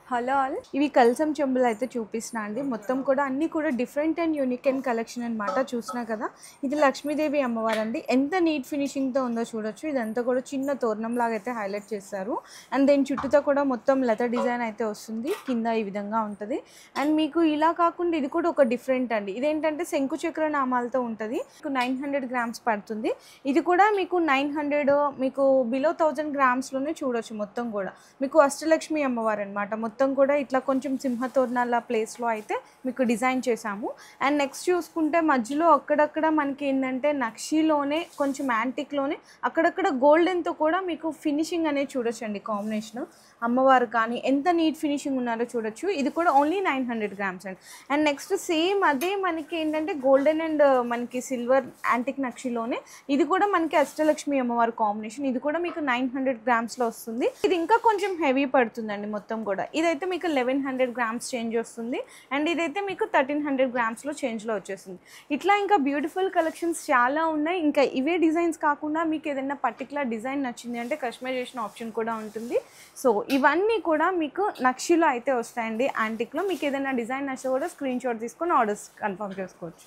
Hello all, ఇవి కల్సం చెంబులు అయితే చూపిస్తున్నా అండి. మొత్తం కూడా అన్నీ కూడా different and unique and collection అనమాట. చూసినా కదా, ఇది లక్ష్మీదేవి అమ్మవారు అండి. ఎంత నీట్ ఫినిషింగ్తో ఉందో చూడొచ్చు. ఇదంతా కూడా చిన్న తోరణం లాగా అయితే హైలైట్ చేస్తారు. అండ్ దీని చుట్టూతో కూడా మొత్తం లత డిజైన్ అయితే వస్తుంది. కింద ఈ విధంగా ఉంటుంది. అండ్ మీకు ఇలా కాకుండా ఇది కూడా ఒక డిఫరెంట్ అండి. ఇదేంటంటే శంకుచక్ర నామాలతో ఉంటుంది. మీకు 900 గ్రామ్స్ పడుతుంది. ఇది కూడా మీకు 900, మీకు బిలో 1000 గ్రామ్స్లోనే చూడొచ్చు. మొత్తం కూడా మీకు అష్టలక్ష్మి అమ్మవారు అనమాట. మొత్తం కూడా ఇట్లా కొంచెం సింహతోరణాల ప్లేస్లో అయితే మీకు డిజైన్ చేశాము. అండ్ నెక్స్ట్ చూసుకుంటే మధ్యలో అక్కడక్కడ మనకి ఏంటంటే నక్షీలోనే కొంచెం యాంటిక్లోనే అక్కడక్కడ గోల్డెన్తో కూడా మీకు ఫినిషింగ్ అనేది చూడొచ్చండి. కాంబినేషన్ అమ్మవారు కానీ ఎంత నీట్ ఫినిషింగ్ ఉన్నారో చూడొచ్చు. ఇది కూడా ఓన్లీ 900 గ్రామ్స్ అండి. అండ్ నెక్స్ట్ సేమ్ అదే మనకి ఏంటంటే గోల్డెన్ అండ్ మనకి సిల్వర్ యాంటిక్ నక్షిలోనే ఇది కూడా మనకి అష్టలక్ష్మి అమ్మవారి కాంబినేషన్. ఇది కూడా మీకు 900 గ్రామ్స్లో వస్తుంది. ఇది ఇంకా కొంచెం హెవీ పడుతుందండి. మొత్తం కూడా ఇదైతే మీకు 1100 గ్రామ్స్ చేంజ్ వస్తుంది. అండ్ ఇదైతే మీకు 1300 గ్రామ్స్లో చేంజ్లో వచ్చేస్తుంది. ఇట్లా ఇంకా బ్యూటిఫుల్ కలెక్షన్స్ చాలా ఉన్నాయి. ఇంకా ఇవే డిజైన్స్ కాకుండా మీకు ఏదైనా పర్టికులర్ డిజైన్ నచ్చింది అంటే కస్టమైజేషన్ ఆప్షన్ కూడా ఉంటుంది. సో ఇవన్నీ కూడా మీకు నక్షిలో అయితే వస్తాయండి. యాంటిక్లో మీకు ఏదైనా డిజైన్ నచ్చితే కూడా స్క్రీన్ షాట్ తీసుకొని ఆర్డర్స్ కన్ఫర్మ్ చేసుకోవచ్చు.